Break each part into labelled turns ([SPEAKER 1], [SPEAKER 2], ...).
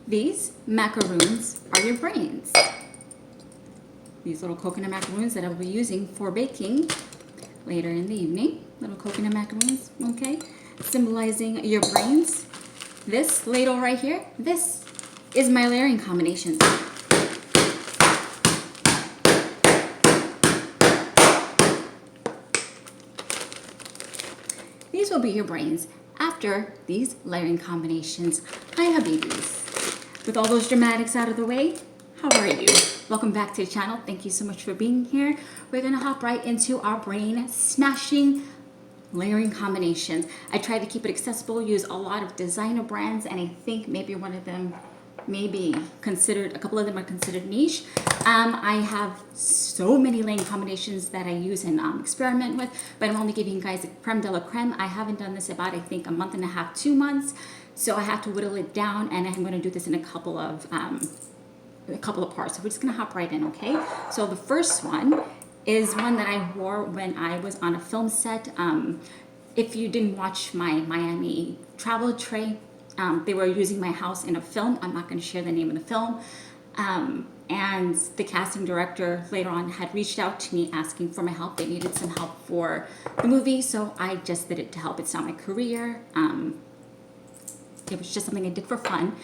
[SPEAKER 1] These macaroons are your brains. These little coconut macaroons that I will be using for baking later in the evening. Little coconut macaroons, okay? Symbolizing your brains. This ladle right here, this is my layering combinations. These will be your brains after these layering combinations. Hi Habibis. With all those dramatics out of the way, how are you? Welcome back to the channel. Thank you so much for being here. We're gonna hop right into our brain smashing layering combinations. I try to keep it accessible, use a lot of designer brands, and I think maybe one of them a couple of them are considered niche. I have so many layering combinations that I use and experiment with, but I'm only giving you guys a creme de la creme. I haven't done this about, I think, a month and a half, 2 months, so I have to whittle it down, and I'm gonna do this in a couple of parts. So we're just gonna hop right in, okay? So the first one is one that I wore when I was on a film set. If you didn't watch my Miami travel tray, they were using my house in a film. I'm not going to share the name of the film. And the casting director later on had reached out to me asking for my help. They needed some help for the movie, so I just did it to help. It's not my career. It was just something I did for fun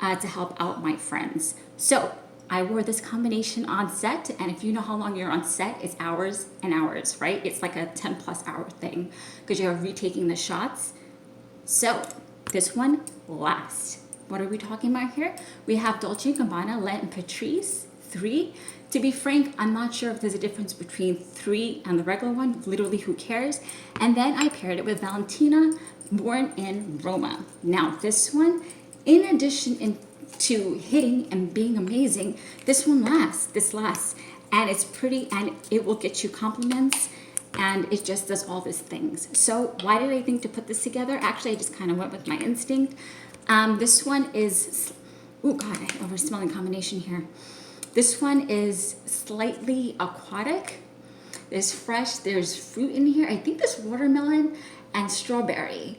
[SPEAKER 1] to help out my friends. So I wore this combination on set, and if you know how long you're on set, it's hours and hours, right? It's like a 10+ hour thing because you're retaking the shots. So this one lasts. What are we talking about here? We have Dolce & Gabbana Lent Patrice 3. To be frank, I'm not sure if there's a difference between 3 and the regular one. Literally, who cares? And then I paired it with Valentina Born in Roma. Now this one, in addition to hitting and being amazing, this one lasts. This lasts, and it's pretty, and it will get you compliments, and it just does all these things. So why did I think to put this together? Actually, I just kind of went with my instinct. This one is, oh God, I over smelling combination here. This one is slightly aquatic. There's fresh, there's fruit in here. I think there's watermelon and strawberry.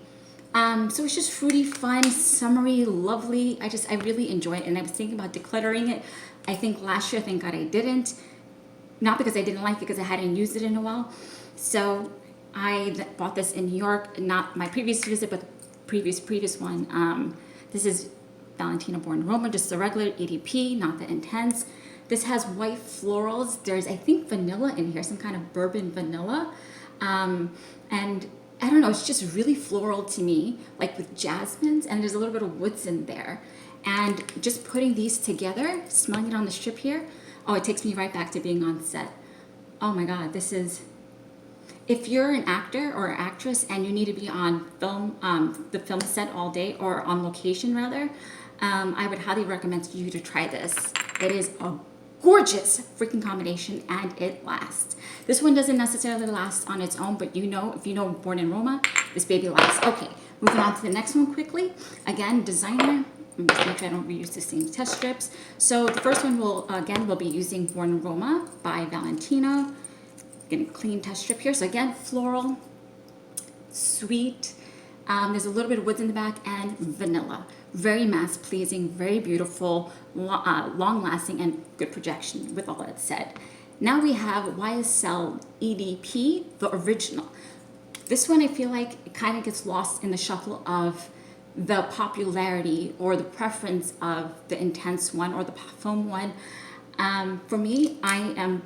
[SPEAKER 1] So it's just fruity, fun, summery, lovely. I really enjoy it, and I was thinking about decluttering it. I think last year, thank God I didn't. Not because I didn't like it, because I hadn't used it in a while. So I bought this in New York, not my previous visit, but the previous one. This is Valentina Born in Roma, just the regular EDP, not the intense. This has white florals. There's, I think, vanilla in here, some kind of bourbon vanilla. And I don't know, it's just really floral to me, like with jasmines, and there's a little bit of woods in there. And just putting these together, smelling it on the strip here, oh, it takes me right back to being on set. Oh my God, this is, if you're an actor or actress and you need to be on film, the film set all day, or on location rather, I would highly recommend you to try this. It is a gorgeous freaking combination, and it lasts. This one doesn't necessarily last on its own, but you know, if you know Born in Roma, this baby lasts. Okay, moving on to the next one quickly. Again, designer. I'm just make sure I don't reuse the same test strips. So the first one we'll be using Born in Roma by Valentino. Getting a clean test strip here. So again, floral, sweet. There's a little bit of woods in the back, and vanilla. Very mass pleasing, very beautiful, long lasting, and good projection. With all that said, now we have YSL EDP, the original. This one I feel like it kind of gets lost in the shuffle of the popularity or the preference of the intense one or the Pefume one. For me, I am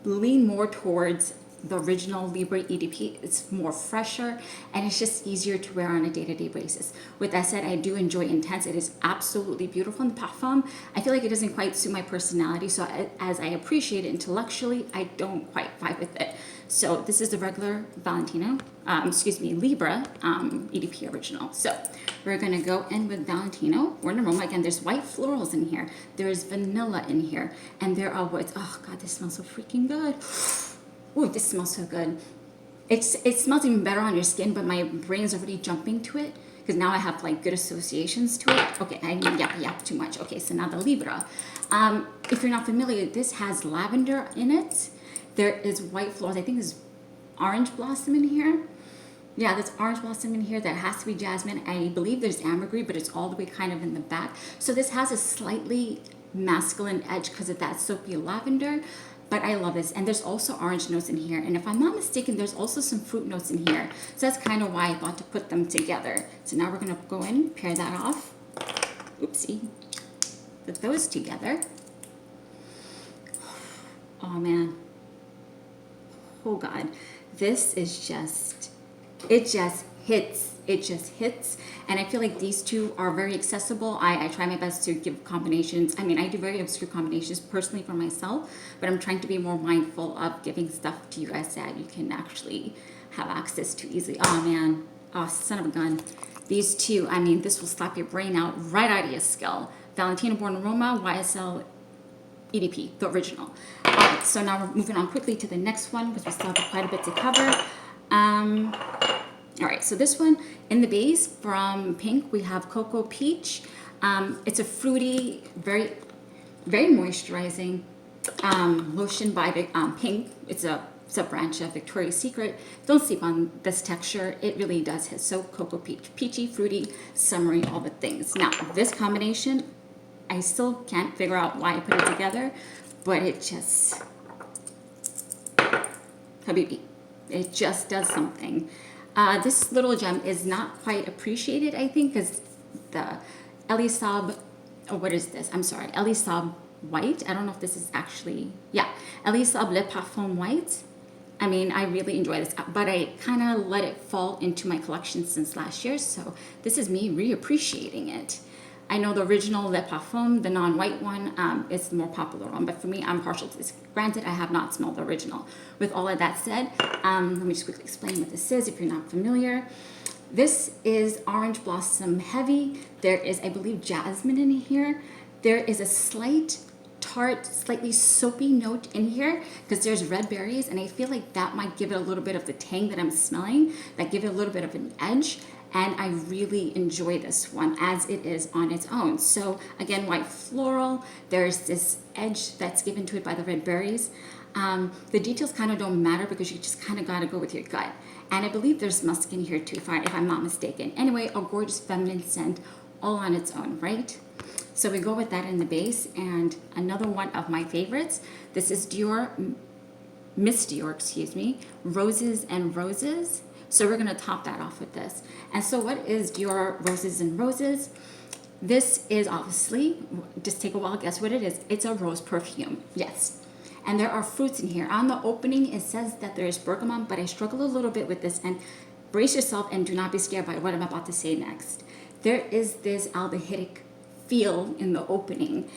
[SPEAKER 1] lean more towards the original Libre EDP. It's more fresher, and it's just easier to wear on a day-to-day basis. With that said, I do enjoy intense. It is absolutely beautiful. In the Pefume, I feel like it doesn't quite suit my personality, so as I appreciate it intellectually, I don't quite vibe with it. So this is the regular Valentino, Libre EDP original. So we're gonna go in with Valentino. Born in Roma. Again, there's white florals in here. There's vanilla in here, and there are woods. Oh God, this smells so freaking good. Ooh, this smells so good. It smells even better on your skin, but my brain's already jumping to it because now I have like good associations to it. Okay, I yap too much. Okay, so now the Libra. If you're not familiar, this has lavender in it. There is white flowers. I think there's orange blossom in here. Yeah, there's orange blossom in here. That has to be jasmine. I believe there's ambergris, but it's all the way kind of in the back. So this has a slightly masculine edge because of that soapy lavender. But I love this. And there's also orange notes in here. And if I'm not mistaken, there's also some fruit notes in here. So that's kind of why I thought to put them together. So now we're going to go in, pair that off. Oopsie. Put those together. Oh, man. Oh, God. This is just... it just hits. It just hits. And I feel like these two are very accessible. I try my best to give combinations. I mean, I do very obscure combinations personally for myself, but I'm trying to be more mindful of giving stuff to you guys that you can actually have access to easily. Oh, man. Oh, son of a gun. These two, I mean, this will slap your brain out right out of your skull. Valentino Born Aroma, YSL EDP, the original. All right, so now we're moving on quickly to the next one because we still have quite a bit to cover. All right, so this one in the base from Pink, we have Cocoa Peach. It's a fruity, very, very moisturizing lotion by Pink. It's a sub-branch of Victoria's Secret. Don't sleep on this texture. It really does hit. So Cocoa Peach, peachy, fruity, summery, all the things. Now, this combination, I still can't figure out why I put it together, but it just, Habibi, it just does something. This little gem is not quite appreciated, I think, because the Elisab, oh, what is this? I'm sorry, Elisab White. I don't know if this is actually, yeah, Elisab Le Parfum White. I mean, I really enjoy this, but I kind of let it fall into my collection since last year, so this is me reappreciating it. I know the original Le Parfum, the non-white one, is the more popular one, but for me, I'm partial to this. Granted, I have not smelled the original. With all of that said, let me just quickly explain what this is if you're not familiar. This is Orange Blossom Heavy. There is, I believe, jasmine in here. There is a slight tart, slightly soapy note in here because there's red berries, and I feel like that might give it a little bit of the tang that I'm smelling, that give it a little bit of an edge. And I really enjoy this one as it is on its own. So again, white floral. There's this edge that's given to it by the red berries. The details kind of don't matter because you just kind of got to go with your gut. And I believe there's musk in here too, if I'm not mistaken. Anyway, a gorgeous feminine scent all on its own, right? So we go with that in the base. And another one of my favorites. This is Miss Dior, excuse me, Roses and Roses. So we're going to top that off with this. And so what is Dior Roses and Roses? This is obviously, just take a wild guess what it is. It's a rose perfume, yes. And there are fruits in here. On the opening, it says that there is bergamot, but I struggle a little bit with this. And brace yourself and do not be scared by what I'm about to say next. There is this aldehydic feel in the opening.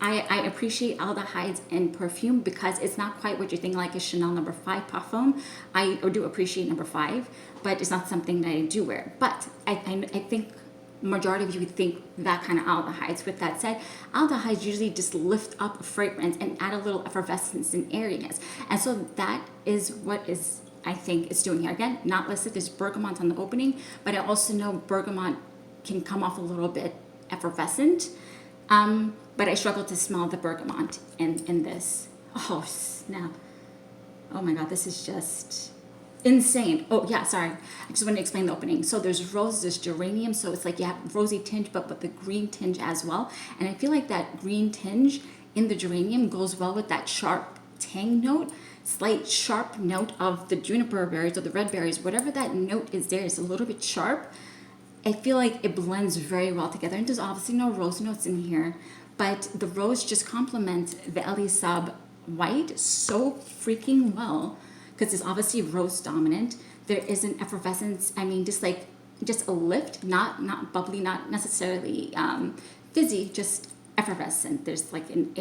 [SPEAKER 1] I appreciate aldehydes in perfume because it's not quite what you think like a Chanel No. 5 Parfum. I do appreciate No. 5, but it's not something that I do wear. But I think majority of you would think that kind of aldehydes. With that said, aldehydes usually just lift up a fragrance and add a little effervescence and airiness. And so that is what is, I think, it's doing here. Again, not listed, there's bergamot on the opening, but I also know bergamot can come off a little bit effervescent. But I struggle to smell the bergamot in this. Oh, snap. Oh my God, this is just insane. Oh yeah, sorry. I just want to explain the opening. So there's rose, there's geranium. So it's like you have rosy tinge, but with the green tinge as well. And I feel like that green tinge in the geranium goes well with that sharp tang note, slight sharp note of the juniper berries or the red berries, whatever that note is there is a little bit sharp. I feel like it blends very well together. And there's obviously no rose notes in here, but the rose just complements the Elisab White so freaking well because it's obviously rose dominant. There is an effervescence. I mean, just a lift, not bubbly, not necessarily fizzy, just effervescent. There's like an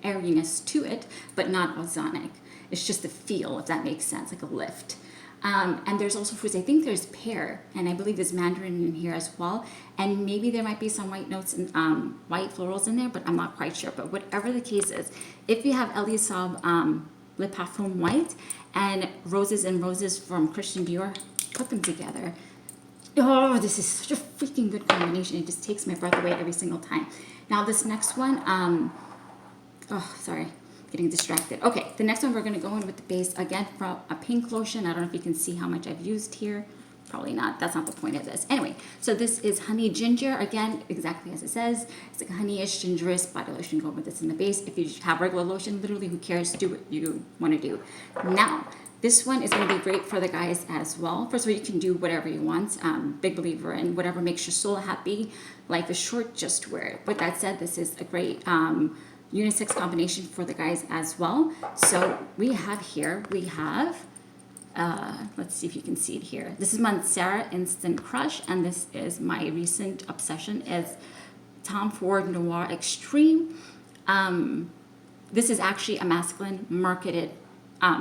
[SPEAKER 1] airiness to it, but not ozonic. It's just a feel, if that makes sense, like a lift. And there's also fruits. I think there's pear, and I believe there's mandarin in here as well. And maybe there might be some white notes and white florals in there, but I'm not quite sure. But whatever the case is, if you have Elisab Le Parfum White and Roses and Roses from Christian Dior, put them together. Oh, this is such a freaking good combination. It just takes my breath away every single time. Now this next one, getting getting distracted. Okay, the next one we're gonna go in with the base again from a pink lotion. I don't know if you can see how much I've used here. Probably not. That's not the point of this. Anyway, so this is honey ginger. Again, exactly as it says. It's like a honeyish, gingerous body lotion. Go with this in the base. If you have regular lotion, literally who cares? Do what you want to do. Now, this one is going to be great for the guys as well. First of all, you can do whatever you want. Big believer in whatever makes your soul happy. Life is short, just wear it. With that said, this is a great unisex combination for the guys as well. So we have here, let's see if you can see it here. This is Montserrat Instant Crush, and this is my recent obsession is Tom Ford Noir Extreme. This is actually a masculine marketed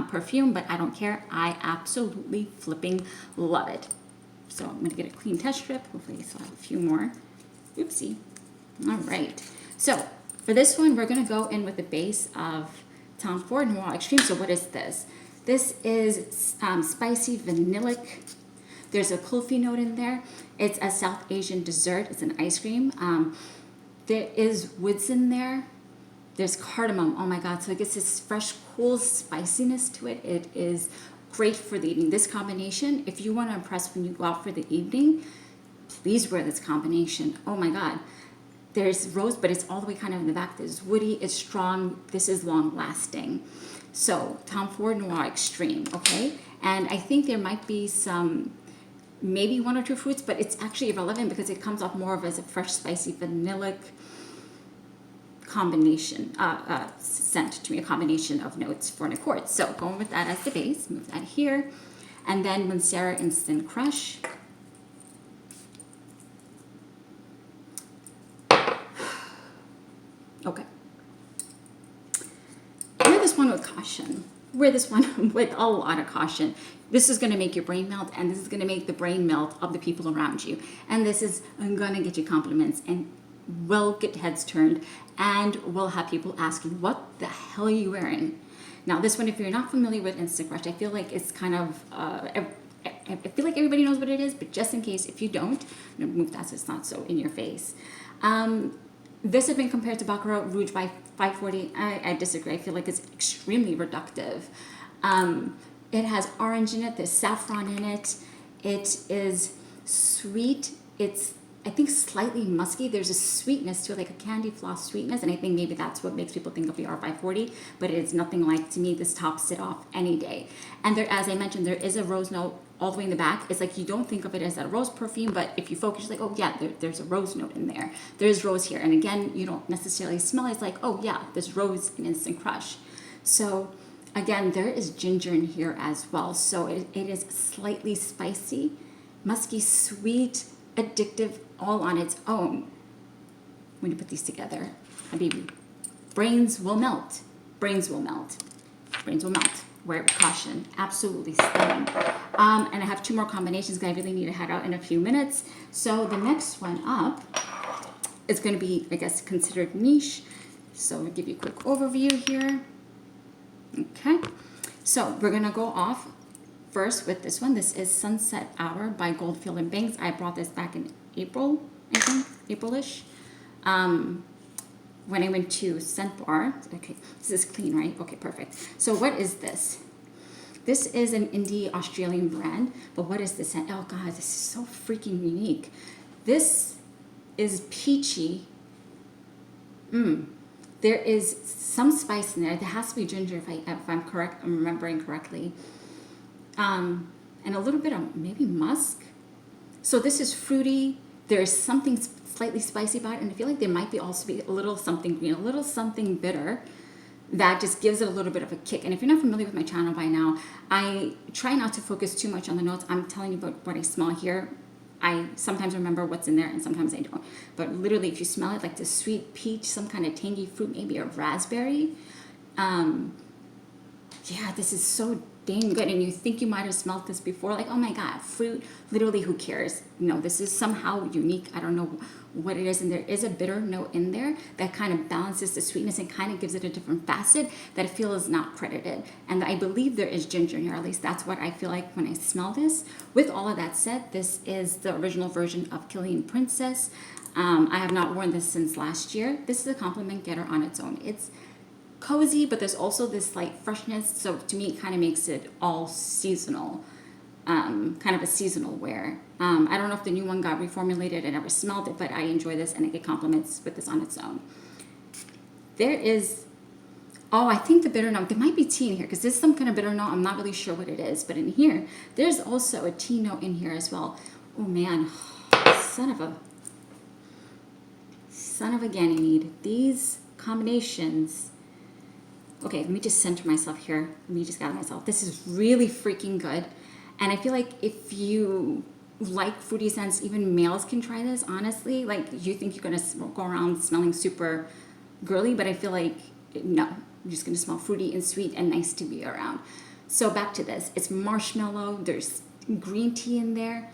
[SPEAKER 1] perfume, but I don't care. I absolutely flipping love it. So I'm gonna get a clean test strip. Hopefully I still have a few more. Oopsie. All right. So for this one, we're gonna go in with the base of Tom Ford Noir Extreme. So what is this? This is spicy vanillic. There's a kulfi note in there. It's a South Asian dessert. It's an ice cream. There is woods in there. There's cardamom. Oh my God. So it gets this fresh, cool spiciness to it. It is great for the evening. This combination, if you want to impress when you go out for the evening, please wear this combination. Oh my God. There's rose, but it's all the way kind of in the back. There's woody. It's strong. This is long lasting. So Tom Ford Noir Extreme, okay? And I think there might be some, maybe one or two fruits, but it's actually irrelevant because it comes off more of as a fresh, spicy, vanillic combination, scent to me, a combination of notes for an accord. So going with that as the base, move that here. And then Montserrat Instant Crush. Okay. Wear this one with caution. Wear this one with a lot of caution. This is going to make your brain melt, and this is going to make the brain melt of the people around you. And this is going to get you compliments and will get heads turned and will have people ask you, what the hell are you wearing? Now, this one, if you're not familiar with Instant Crush, I feel like it's kind of, I feel like everybody knows what it is, but just in case, if you don't, I'm going to move that so it's not so in your face. This has been compared to Baccarat Rouge by 540. I disagree. I feel like it's extremely reductive. It has orange in it. There's saffron in it. It is sweet. It's, I think, slightly musky. There's a sweetness to it, like a candy floss sweetness, and I think maybe that's what makes people think of the R540, but it's nothing like, to me, this tops it off any day. And there, as I mentioned, there is a rose note all the way in the back. It's like you don't think of it as a rose perfume, but if you focus, like, oh yeah, there's a rose note in there. There's rose here. And again, you don't necessarily smell it. It's like, oh yeah, there's rose in Instant Crush. So again, there is ginger in here as well. So it is slightly spicy, musky, sweet, addictive, all on its own. When you put these together, Habibi, brains will melt. Brains will melt. Brains will melt. Wear it with caution. Absolutely stunning. And I have two more combinations because I really need to head out in a few minutes. So the next one up is going to be, I guess, considered niche. So I'll give you a quick overview here. Okay. So we're going to go off first with this one. This is Sunset Hour by Goldfield and Banks. I brought this back in April, I think, April-ish. When I went to Scent Bar. Okay, this is clean, right? Okay, perfect. So what is this? This is an indie Australian brand, but what is this? Oh God, this is so freaking unique. This is peachy. There is some spice in there. There has to be ginger if I'm correct, I'm remembering correctly. And a little bit of maybe musk. So this is fruity. There's something slightly spicy about it, and I feel like there might be also be a little something green, a little something bitter that just gives it a little bit of a kick. And if you're not familiar with my channel by now, I try not to focus too much on the notes. I'm telling you about what I smell here. I sometimes remember what's in there and sometimes I don't. But literally, if you smell it, like the sweet peach, some kind of tangy fruit, maybe a raspberry. Yeah, this is so dang good. And you think you might have smelled this before, like, oh my God, fruit, literally, who cares? No, this is somehow unique. I don't know what it is. And there is a bitter note in there that kind of balances the sweetness and kind of gives it a different facet that I feel is not credited. And I believe there is ginger in here. At least that's what I feel like when I smell this. With all of that said, this is the original version of Killing Princess. I have not worn this since last year. This is a compliment getter on its own. It's cozy, but there's also this light freshness. So to me, it kind of makes it all seasonal, kind of a seasonal wear. I don't know if the new one got reformulated. I never smelled it, but I enjoy this and I get compliments with this on its own. There is, oh, I think the bitter note, there might be tea in here because there's some kind of bitter note. I'm not really sure what it is, but in here, there's also a tea note in here as well. Oh man, son of a Ganymede. These combinations. Okay, let me just center myself here. Let me just gather myself. This is really freaking good. And I feel like if you like fruity scents, even males can try this, honestly. Like, you think you're going to go around smelling super girly, but I feel like, no. I'm just going to smell fruity and sweet and nice to be around. So back to this. It's marshmallow. There's green tea in there.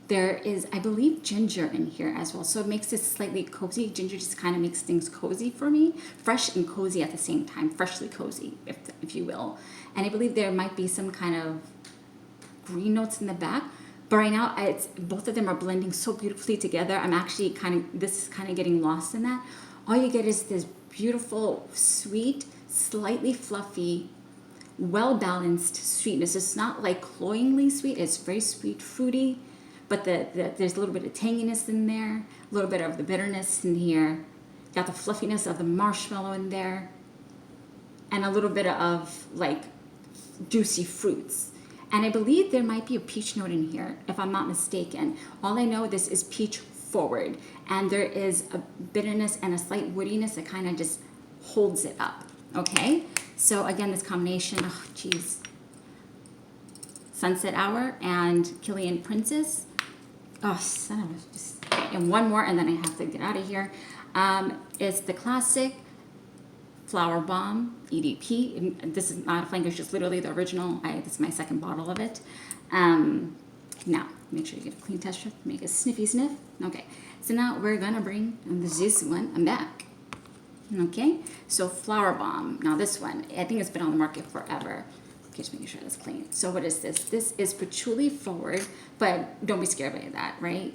[SPEAKER 1] There is, I believe, ginger in here as well. So it makes it slightly cozy. Ginger just kind of makes things cozy for me. Fresh and cozy at the same time. Freshly cozy, if you will. And I believe there might be some kind of green notes in the back. But right now, both of them are blending so beautifully together. I'm actually this is kind of getting lost in that. All you get is this beautiful, sweet, slightly fluffy, well-balanced sweetness. It's not like cloyingly sweet. It's very sweet, fruity. But there's a little bit of tanginess in there, a little bit of the bitterness in here. Got the fluffiness of the marshmallow in there, and a little bit of like juicy fruits. And I believe there might be a peach note in here, if I'm not mistaken. All I know this is peach forward, and there is a bitterness and a slight woodiness that kind of just holds it up. Okay, so again, this combination, oh geez, Sunset Hour and Killian Princess. Oh, son of a, just, and one more, and then I have to get out of here. It's the classic Flower Bomb EDP. And this is not a flank, it's just literally the original. This is my second bottle of it. Now, make sure you get a clean test strip, make a sniffy sniff. Okay, so now we're gonna bring this one back. Okay, so Flower Bomb. Now this one, I think it's been on the market forever. Just making sure that's clean. So what is this? This is patchouli forward, but don't be scared by that, right?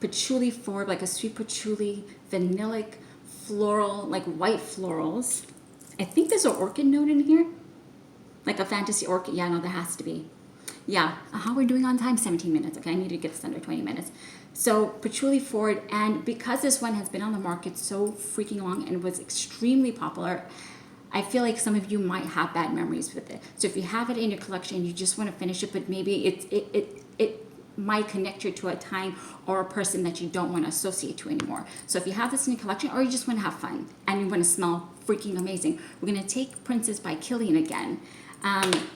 [SPEAKER 1] Patchouli forward, like a sweet patchouli, vanillic, floral, like white florals. I think there's an orchid note in here, like a fantasy orchid. Yeah, no, there has to be. Yeah, how we're doing on time? 17 minutes. Okay, I need to get this under 20 minutes. So patchouli forward, and because this one has been on the market so freaking long and was extremely popular, I feel like some of you might have bad memories with it. So if you have it in your collection, you just want to finish it, but maybe it might connect you to a time or a person that you don't want to associate to anymore. So if you have this in your collection, or you just want to have fun and you want to smell freaking amazing, we're going to take Princess by Killian again.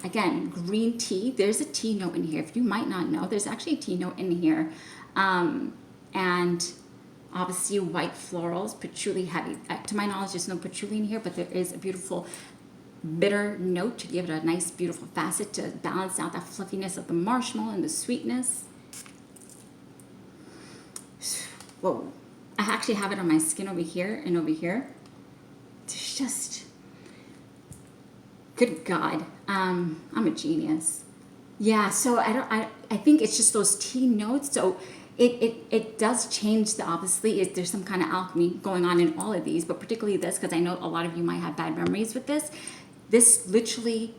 [SPEAKER 1] Again, green tea. There's a tea note in here. If you might not know, there's actually a tea note in here. And obviously white florals, patchouli heavy. To my knowledge, there's no patchouli in here, but there is a beautiful bitter note to give it a nice, beautiful facet to balance out that fluffiness of the marshmallow and the sweetness. Whoa. I actually have it on my skin over here and over here. It's just, good God. I'm a genius. Yeah, so I think it's just those tea notes. So it does change obviously, there's some kind of alchemy going on in all of these, but particularly this, because I know a lot of you might have bad memories with this. This literally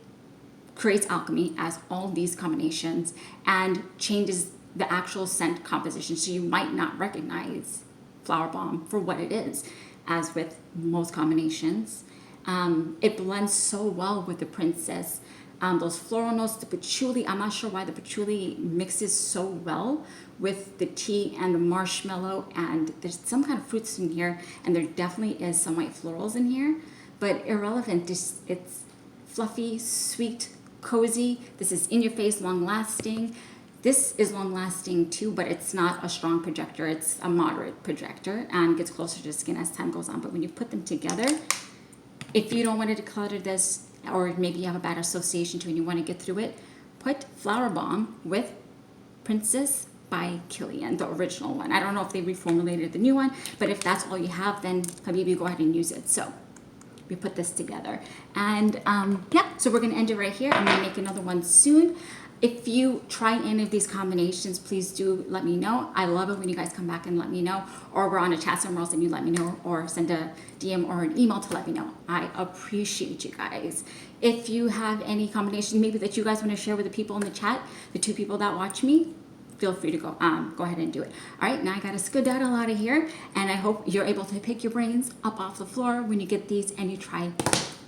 [SPEAKER 1] creates alchemy, as all these combinations, and changes the actual scent composition. So you might not recognize Flower Bomb for what it is, as with most combinations. It blends so well with the Princess. Those floral notes, the patchouli, I'm not sure why the patchouli mixes so well with the tea and the marshmallow, and there's some kind of fruits in here, and there definitely is some white florals in here, but irrelevant. It's fluffy, sweet, cozy. This is in your face, long lasting. This is long lasting too, but it's not a strong projector. It's a moderate projector and gets closer to the skin as time goes on. But when you put them together, if you don't want to declutter this, or maybe you have a bad association to it and you want to get through it, put Flower Bomb with Princess by Killian, the original one. I don't know if they reformulated the new one, but if that's all you have, then Habibi, go ahead and use it. So we put this together. And yeah, so we're going to end it right here. I'm going to make another one soon. If you try any of these combinations, please do let me know. I love it when you guys come back and let me know, or we're on a chat somewhere else and you let me know, or send a DM or an email to let me know. I appreciate you guys. If you have any combination maybe that you guys want to share with the people in the chat, the 2 people that watch me, feel free to go ahead and do it. All right, now I got to skedaddle out of here, and I hope you're able to pick your brains up off the floor when you get these and you try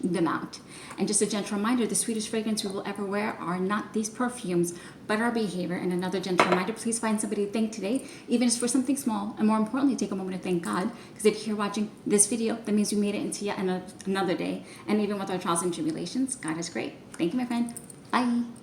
[SPEAKER 1] them out. And just a gentle reminder, the sweetest fragrance we will ever wear are not these perfumes, but our behavior. And another gentle reminder, please find somebody to thank today, even if it's for something small. And more importantly, take a moment to thank God, because if you're watching this video, that means we made it into yet another day. And even with our trials and tribulations, God is great. Thank you, my friend. Bye.